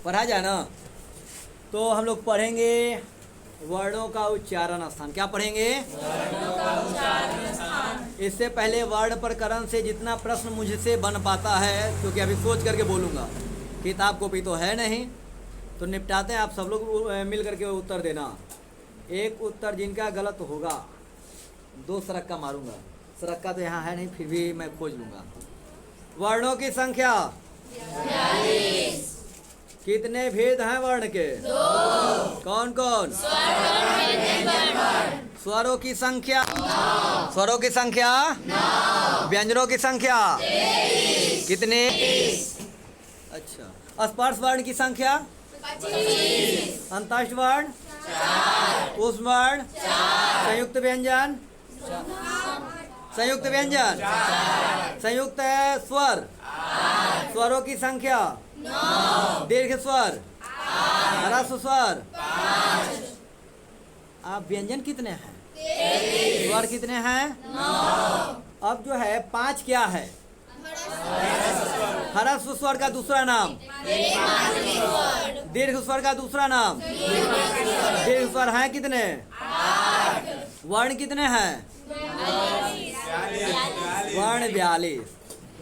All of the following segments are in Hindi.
पढ़ा जाए ना। तो हम लोग पढ़ेंगे वर्णों का उच्चारण स्थान। क्या पढ़ेंगे? वर्णों का उच्चारण स्थान। इससे पहले वर्ण प्रकरण से जितना प्रश्न मुझसे बन पाता है, क्योंकि अभी सोच करके बोलूँगा, किताब कॉपी तो है नहीं, तो निपटाते हैं। आप सब लोग मिल करके उत्तर देना। एक उत्तर जिनका गलत होगा 2 सरक्का मारूंगा। सरक्का तो यहाँ है नहीं, फिर भी मैं खोज लूँगा। वर्णों की संख्या 42। कितने भेद हैं वर्ण के? 2। कौन कौन? स्वरों की संख्या 9। स्वरों की संख्या 9। व्यंजनों की संख्या 23। कितने? 23। अच्छा। स्पर्श वर्ण की संख्या 25। अंतस्थ वर्ण 4। उष्म वर्ण 4। संयुक्त व्यंजन संयुक्त व्यंजन 4। संयुक्त स्वर 8। स्वरों की संख्या 9। दीर्घ स्वर 8। ह्रस्व स्वर 5। आप व्यंजन कितने हैं? 23। स्वर कितने हैं? 9। अब जो है 5 क्या है? ह्रस्व स्वर का दूसरा नाम दीर्घ स्वर का दूसरा नाम दीर्घ स्वर हैं कितने? 8। वर्ण कितने हैं? वर्ण 42।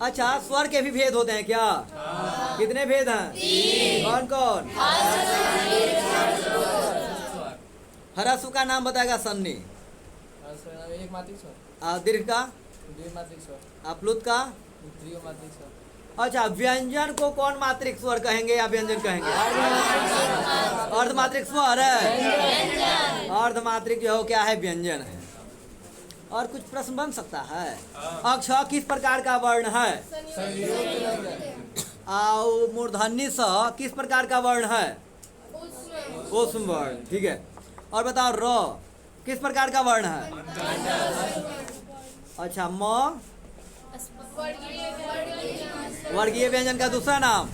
अच्छा, स्वर के भी भेद होते हैं क्या? कितने भेद हैं? 3। कौन कौन? ह्रस्व का नाम बताएगा सन्नी। एक मात्रिक स्वर, और दीर्घ का? द्विमात्रिक स्वर, प्लुत का? त्रिमात्रिक स्वर। अच्छा, व्यंजन को कौन मात्रिक स्वर कहेंगे या व्यंजन कहेंगे? अर्धमात्रिक स्वर है। अर्धमात्रिक जो क्या है? व्यंजन है। और कुछ प्रश्न बन सकता है। अक्ष किस प्रकार का वर्ण है? और मूर्धन्य स किस प्रकार का वर्ण है? उष्म वर्ण। ठीक है। और बताओ र किस प्रकार का वर्ण है? अच्छा, म वर्गीय व्यंजन का दूसरा नाम।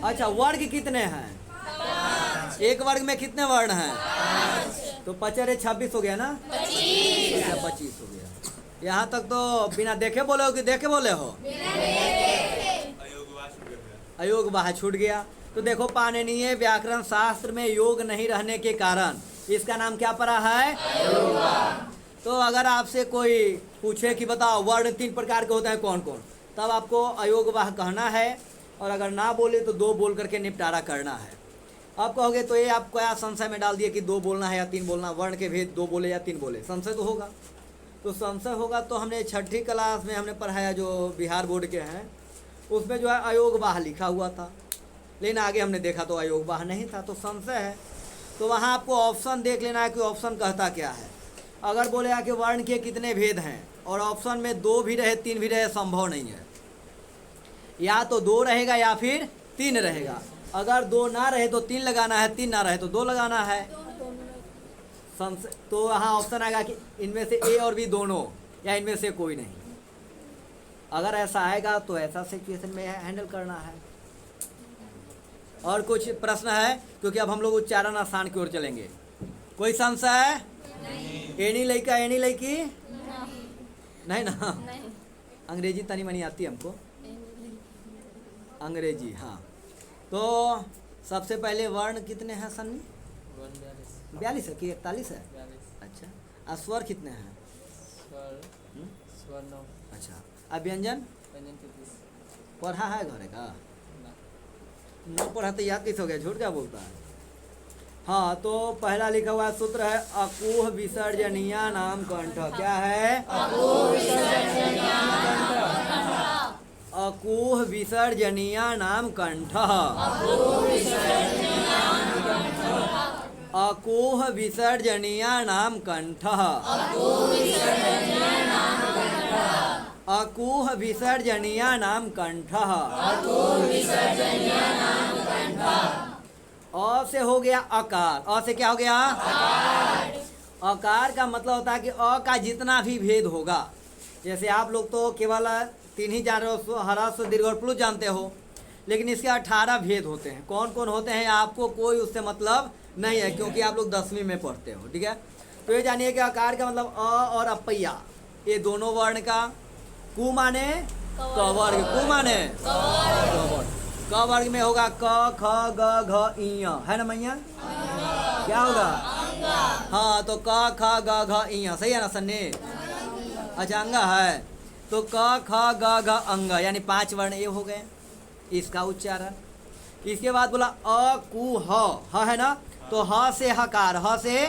अच्छा, वर्ग कितने हैं? एक वर्ग में कितने वर्ण हैं? तो 5 26 हो गया ना? 25 हो गया। यहाँ तक तो बिना देखे बोले हो कि देखे बोले हो? अयोग वाह छूट गया। तो देखो, पाणिनीय व्याकरण शास्त्र में योग नहीं रहने के कारण इसका नाम क्या पड़ा है? तो अगर आपसे कोई पूछे कि बताओ वर्ण 3 प्रकार के होते हैं कौन कौन, तब आपको अयोगवाह कहना है। और अगर ना बोले तो 2 बोल करके निपटारा करना है। आप कहोगे तो ये आप क्या संशय में डाल दिए कि 2 बोलना है या 3 बोलना? वर्ण के भेद 2 बोले या 3 बोले, संशय तो होगा। तो संशय होगा तो हमने 6ठी क्लास में हमने पढ़ाया, जो बिहार बोर्ड के हैं, उसमें जो है अयोगवाह लिखा हुआ था, लेकिन आगे हमने देखा तो अयोगवाह नहीं था, तो संशय है। तो वहाँ आपको ऑप्शन देख लेना है कि ऑप्शन कहता क्या है। अगर बोलेगा कि वर्ण के कितने भेद हैं और ऑप्शन में 2 भी रहे 3 भी रहे, संभव नहीं है। या तो 2 रहेगा या फिर 3 रहेगा। अगर 2 ना रहे तो 3 लगाना है, 3 ना रहे तो 2 लगाना है। तो यहाँ ऑप्शन आएगा कि इनमें से ए और बी दोनों, या इनमें से कोई नहीं। अगर ऐसा आएगा तो ऐसा सिचुएशन में हैंडल करना है। और कुछ प्रश्न है? क्योंकि अब हम लोग उच्चारण आसान की ओर चलेंगे। कोई संशय? एनी लड़का एनी लड़की नहीं ना? अंग्रेजी तनी मनी आती है हमको, अंग्रेजी। हाँ, तो सबसे पहले वर्ण कितने हैं सन्नी? 42 है कि 41 है? 42। अच्छा, और स्वर कितने हैं? स्वर 9। अच्छा, अब व्यंजन व्यंजन 33। पढ़ा है घरे का? ना। न पढ़ा तो याद कैसे हो गया? झूठ क्या बोलता है? हाँ, तो पहला लिखा हुआ सूत्र है अकुह विसर्जनीया नाम कंठ। क्या है? अकुह विसर्जनीया नाम कंठ। अकुह विसर्जनीया नाम कंठ। अकुह विसर्जनीया नाम कंठ। अ से हो गया अकार। अ से क्या हो गया? अकार का मतलब होता है कि अ का जितना भी भेद होगा, जैसे आप लोग तो केवल 3 ही जान रहे हो, ह्रस्व दीर्घ और प्लुत जानते हो, लेकिन इसके 18 भेद होते हैं। कौन कौन होते हैं आपको कोई उससे मतलब नहीं है, क्योंकि आप लोग 10वीं में पढ़ते हो। ठीक है, तो ये जानिए कि आकार का मतलब अ और अपैया, ये दोनों वर्ण का। कु माने कवर्ग, कु माने कवर्ग। क वर्ग में होगा क ख ग घ इ है ना मैया? क्या होगा? हाँ, तो क ख ग घ इ सही है ना सन्नी? अच्छा, अंग है तो क ख ग घ अंग यानी 5 वर्ण ये हो गए इसका उच्चारण। इसके बाद बोला अ कु ह है ना, तो ह से हकार, ह से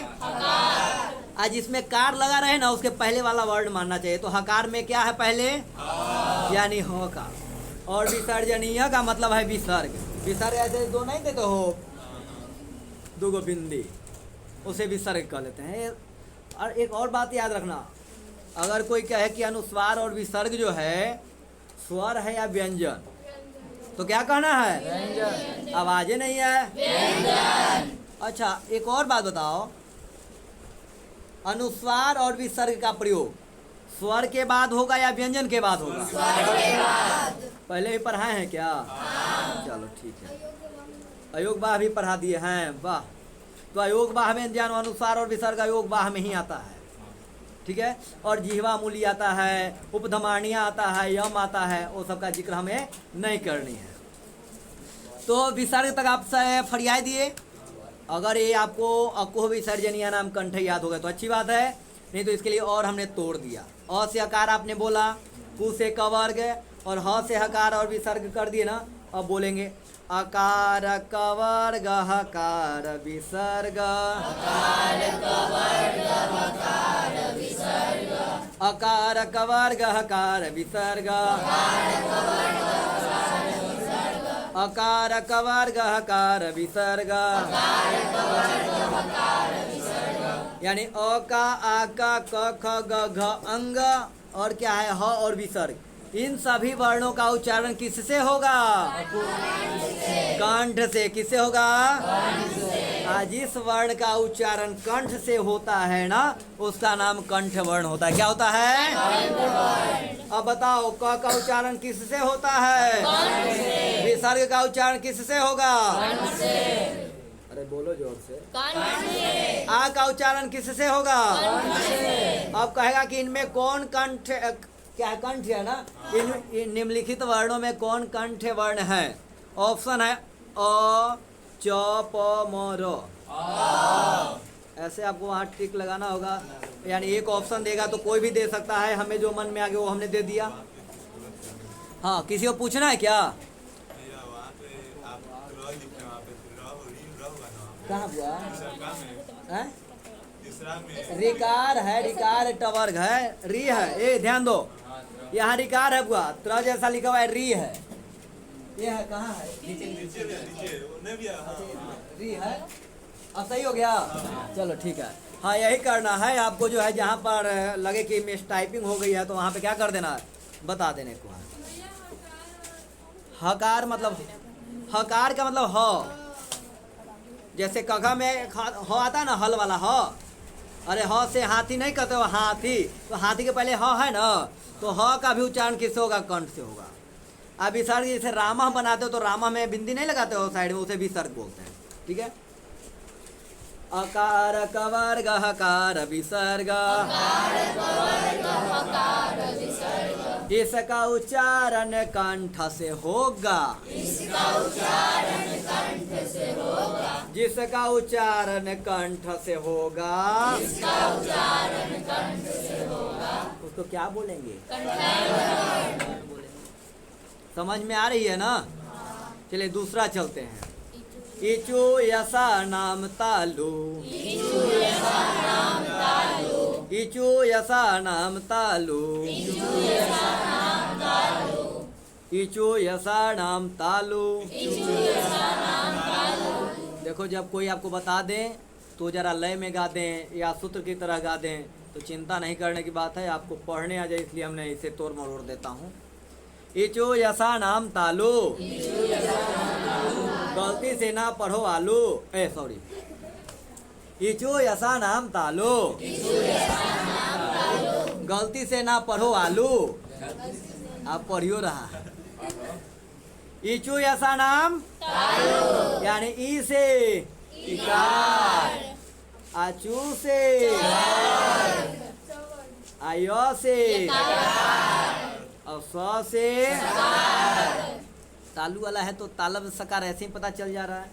आज इसमें कार लगा रहे ना उसके पहले वाला वर्ड मानना चाहिए। तो हकार में क्या है पहले? यानी ह का। और विसर्जनीय का मतलब है विसर्ग। विसर्ग ऐसे दो नहीं देते हो, दो गो बिंदी, उसे विसर्ग कह लेते हैं। और एक और बात याद रखना, अगर कोई कहे कि अनुस्वार और विसर्ग जो है स्वर है या व्यंजन, तो क्या कहना है? व्यंजन। आवाजें नहीं है व्यंजन। अच्छा, एक और बात बताओ, अनुस्वार और विसर्ग का प्रयोग स्वर के बाद होगा या व्यंजन के बाद होगा? स्वर के बाद। पहले भी पढ़ाए हैं क्या? चलो ठीक है। अयोग बाह भी पढ़ा दिए हैं, वाह। तो अयोग बाह में ज्ञान अनुस्वार और विसर्ग अयोग बाह में ही आता है, ठीक है। और जिह्वा मूली आता है, उपधमानिया आता है, यम आता है, वो सब का जिक्र हमें नहीं करनी है। तो विसर्ग तक आप फरियाई दिए। अगर ये आपको अकुह विसर्जनीय नाम कंठ याद हो गया तो अच्छी बात है, नहीं तो इसके लिए और हमने तोड़ दिया। अ से हकार आपने बोला, कु से क वर्ग, और ह से हकार और विसर्ग कर दिए ना। अब बोलेंगे अकार क वर्ग हकार विसर्ग, अकार क वर्ग हकार विसर्ग, अकार क वर्ग हकार विसर्ग, यानी अ का, आ का, क ख ग घ अंग, और क्या है ह और विसर्ग। इन सभी वर्णों का उच्चारण किससे होगा? कंठ से। किससे होगा? आज जिस वर्ण का उच्चारण कंठ से होता है ना, उसका नाम कंठ वर्ण होता है। क्या होता है? अब बताओ, क का उच्चारण किससे होता है? विसर्ग का उच्चारण किससे होगा? अरे बोलो जोर से। आ का उच्चारण किससे होगा? अब कहेगा कि इनमें कौन कंठ, क्या कंठ है ना, इन निम्नलिखित वर्णों में कौन कंठ वर्ण है? ऑप्शन है अ, च, प, म, र। ऐसे आपको वहाँ टिक लगाना होगा, यानी एक ऑप्शन देगा तो कोई भी दे सकता है, हमें जो मन में आ गया वो हमने दे दिया। हाँ, किसी को पूछना है क्या? कहाँ हुआ? रिकार है, रिकार टवर्ग है, री है। ए ध्यान दो, यहाँ रिकार है बुआ, त्र जैसा लिखा हुआ है, री है। ये है कहाँ है? री है। अब सही हो गया? चलो ठीक है। हाँ, यही करना है आपको, जो है जहाँ पर लगे कि मिस टाइपिंग हो गई है तो वहाँ पे क्या कर देना है, बता देने को है। हकार मतलब, हकार का मतलब ह। जैसे कघा में ह आता है ना, हल वाला ह। अरे ह से हाथी नहीं कहते हो, हाथी, तो हाथी के पहले ह है ना, तो ह का भी उच्चारण किससे होगा? कंठ से होगा। अब विसर्ग जैसे रामा बनाते हो तो रामा में बिंदी नहीं लगाते हो साइड में, उसे विसर्ग बोलते हैं, ठीक है। अकार क वर्ग हकार विसर्ग, इसका उच्चारण कंठ से होगा, जिसका उच्चारण कंठ से होगा, उसको क्या बोलेंगे? समझ में आ रही है ना? चलिए दूसरा चलते हैं। इचु यसा नाम तालु, इचु यसा नाम तालु, इचु यसा नाम तालु। देखो, जब कोई आपको बता दें तो जरा लय में गा दें या सूत्र की तरह गा दें तो चिंता नहीं करने की बात है, आपको पढ़ने आ जाए, इसलिए हमने इसे तोड़ मरोड़ देता हूँ। इचु यसा नाम तालु, गलती से ना पढ़ो आलू, सॉरी, इचु यसा नाम तालु, गलती से ना पढ़ो आलू। आप पढ़ियो रहा है। इचु यसा नाम यानी ई से इकार, आचू से, आयो से, और स से तालु वाला है तो तालब सकार ऐसे ही पता चल जा रहा है।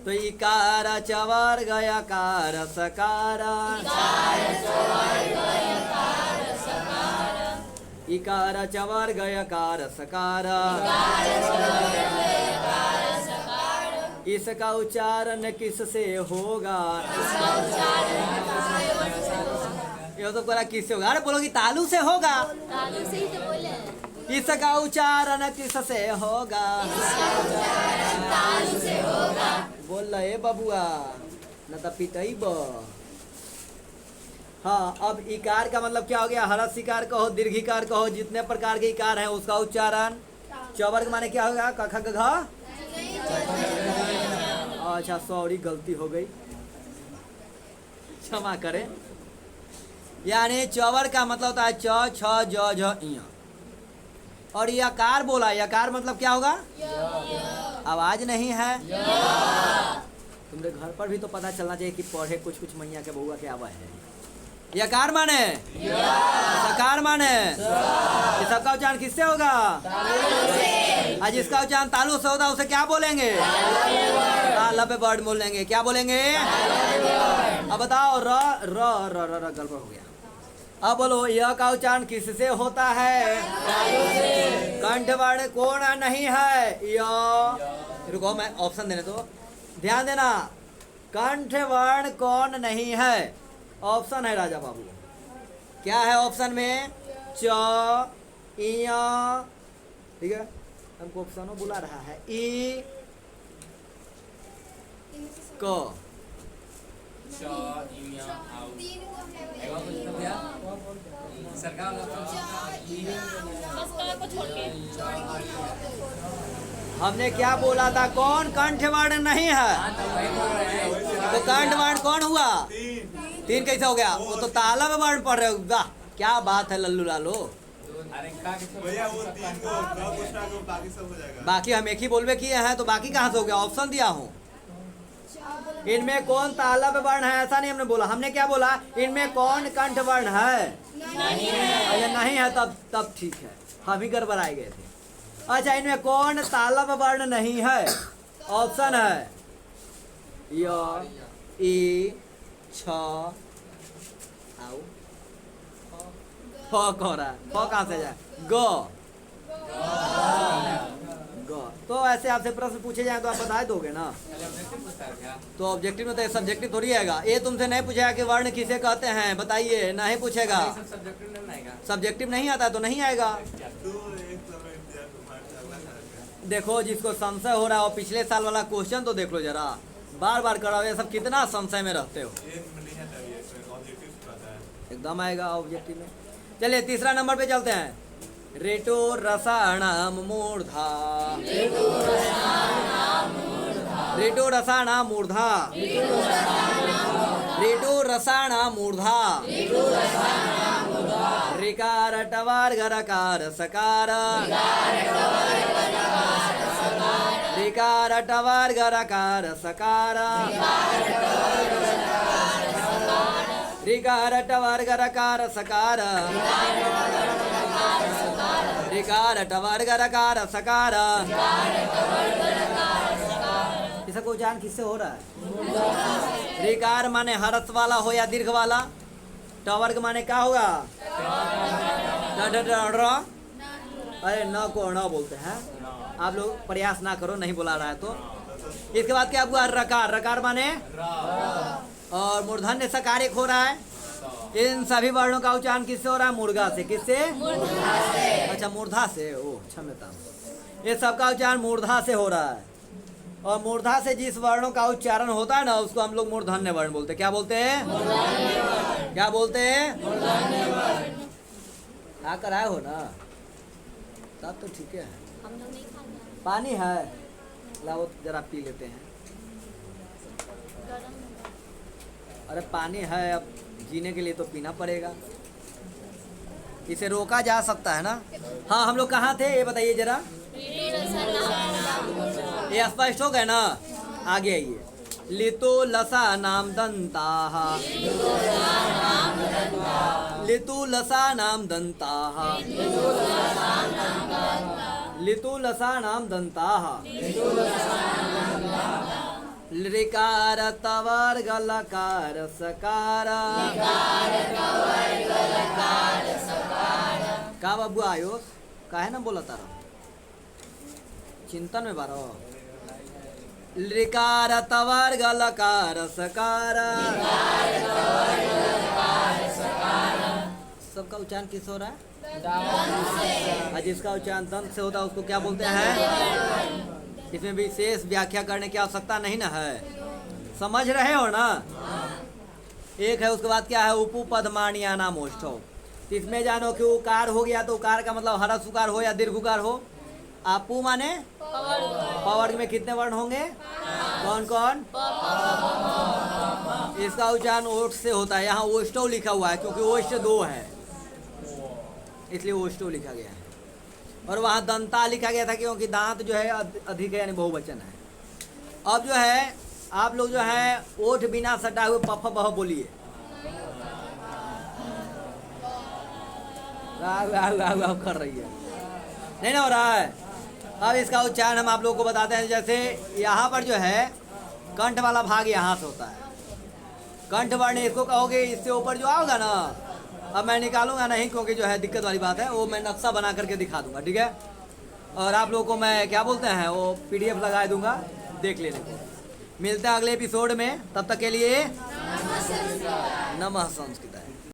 तो इकार चवर गया कार सकार, इकार चवर गया कार सकार, इसका उच्चारण किससे होगा? ये तो पूरा किससे होगा? अरे बोलो कि तालु से होगा। तालु से ही तो बोले। इसका उच्चारण किससे होगा? तालु से होगा। बोल रहे बबुआ न तो पिटई ब। हाँ, अब इकार का मतलब क्या हो गया? हरस इकार कहो, दीर्घिकार कहो, जितने प्रकार के इकार हैं उसका उच्चारण। चवर्ग माने क्या होगा? कख गघ। अच्छा सॉरी, गलती हो गई, क्षमा करें। यानी चवर का मतलब होता है च छ ज झ इ। और यकार बोला, यकार मतलब क्या होगा? आवाज नहीं है। तुम्हारे घर पर भी तो पता चलना चाहिए कि पढ़े कुछ कुछ मैया के बउआ के आवा है। यकार माने सकार माने, ये सबका उच्चारण किससे होगा? आज जिसका उच्चारण तालु से होता है उसे क्या बोलेंगे? तालब वर्ड बोलेंगे। क्या बोलेंगे? अब बताओ, र र र र र गड़बड़ हो गया। अब बोलो, यह का उच्चारण किससे होता है? कंठ वर्ण कौन नहीं है? य। रुको मैं ऑप्शन देने दो, ध्यान देना। कंठ वर्ण कौन नहीं है? ऑप्शन है राजा बाबू। क्या है ऑप्शन में? च, इया, ठीक है, हमको ऑप्शनों बुला रहा है। ई, क। हमने क्या बोला था? कौन कंठ वर्ण नहीं है? तो कंठ वर्ण कौन हुआ? तीन कैसे हो गया? वो तो तालब वर्ण पढ़ रहे हो। वाह क्या बात है लल्लू लालो। भैया वो 3 को पूछना को बाकी सब हो जाएगा। बाकी हम एक ही बोलवे किए हैं तो बाकी कहाँ से हो गया? ऑप्शन दिया हूँ। इनमें कौन तालब वर्ण है ऐसा नहीं हमने बोला। हमने क्या बोला? इनमें कौन कंठ वर्ण है? अगर नहीं है तब ठीक है, हम ही गड़बड़ाए गए थे। अच्छा, इनमें कौन तालब वर्ण नहीं है? ऑप्शन है य, ई, छ, आओ, फ कह रहा है। फ कहाँ से जाए? ग। तो ऐसे आपसे प्रश्न पूछे जाए तो आप बता दोगे ना? तो ऑब्जेक्टिव में तो सब्जेक्टिव थोड़ी आएगा। ये तुमसे नहीं पूछेगा कि वर्ण किसे कहते हैं, बताइए, नहीं पूछेगा। सब्जेक्टिव नहीं आता तो नहीं आएगा। देखो, जिसको संशय हो रहा है और पिछले साल वाला क्वेश्चन तो देख लो जरा, बार बार कराओ। ये सब कितना संशय में रहते हो। एकदम आएगा ऑब्जेक्टिव में। चलिए तीसरा नंबर पे चलते हैं। रेटो रसाणाम मूर्धा, रेटो रसाणाम मूर्धा, रेटो रसाणाम मूर्धा, ऋकार टवार गरकार सकार, ऋकार टवार गरकार सकार, ऋकार टवार गरकार सकार, ऋकार टवार गरकार सकार। इसका कोई उच्चारण किससे हो रहा है? ऋकार माने हरस वाला हो या दीर्घ वाला। टवर्ग माने क्या होगा? अरे न को न बोलते हैं आप लोग, प्रयास ना करो, नहीं बुला रहा है तो। इसके बाद क्या हुआ? रकार। रकार माने और मूर्धन्य सकार एक हो रहा है। इन सभी वर्णों का उच्चारण किससे हो रहा है? मुर्गा से। किससे? अच्छा मूर्धा से। ओह क्षम्यता, ये सबका उच्चारण मूर्धा से हो रहा है। और मूर्धा से जिस वर्णों का उच्चारण होता है ना उसको हम लोग मूर्धन्य वर्ण बोलते हैं। क्या बोलते हैं? क्या बोलते हैं? आकर आए हो ना, तब तो ठीक है। हम लोग नहीं खाते। पानी है, लाओ जरा पी लेते हैं। अरे पानी है, अब जीने के लिए तो पीना पड़ेगा। इसे रोका जा सकता है ना। हाँ, हम लोग कहाँ थे ये बताइए जरा। ये स्पष्ट हो गए ना? आगे आइए। लितो लसा नाम दंताः, लितु लसा नाम दंताः, लितुलसानां दन्ताः लृकार तवर्ग लकार सकार का बाबू आयुष काहे ना बोला तारा चिंतन में बारो लृकार तवर्ग लकार सकार सबका उच्चारण किस हो रहा है? और जिसका उच्चारण दंत से होता है उसको क्या बोलते हैं? इसमें विशेष व्याख्या करने की आवश्यकता नहीं ना है, समझ रहे हो ना? एक है, उसके बाद क्या है? उपपदमानिया नाम ओष्ठो। इसमें जानो कि उकार हो गया तो उकार का मतलब हरस उकार हो या दीर्घ उकार हो। आपू माने पवर्ग में कितने वर्ण होंगे? कौन कौन? इसका उच्चारण ओष्ठ से होता है। यहाँ ओष्ठो लिखा हुआ है क्योंकि ओष्ठ 2 है, इसलिए ओष्ठो लिखा गया है। और वहाँ दंता लिखा गया था क्योंकि दांत जो है अधिक है, यानी बहुवचन है। अब जो है आप लोग जो है ओठ बिना सटा हुए पफ बह बोलिए। कर रही है, नहीं ना हो रहा है? अब इसका उच्चारण हम आप लोगों को बताते हैं। जैसे यहाँ पर जो है कंठ वाला भाग यहाँ से होता है, कंठ वर्ण इसको कहोगे, इससे ऊपर जो आओगा ना, अब मैं निकालूंगा नहीं क्योंकि जो है दिक्कत वाली बात है, वो मैं नक्शा बना करके दिखा दूंगा, ठीक है? और आप लोगों को मैं क्या बोलते हैं वो PDF लगा दूंगा, देख लेने को। मिलते हैं अगले एपिसोड में, तब तक के लिए नमः संस्कृत।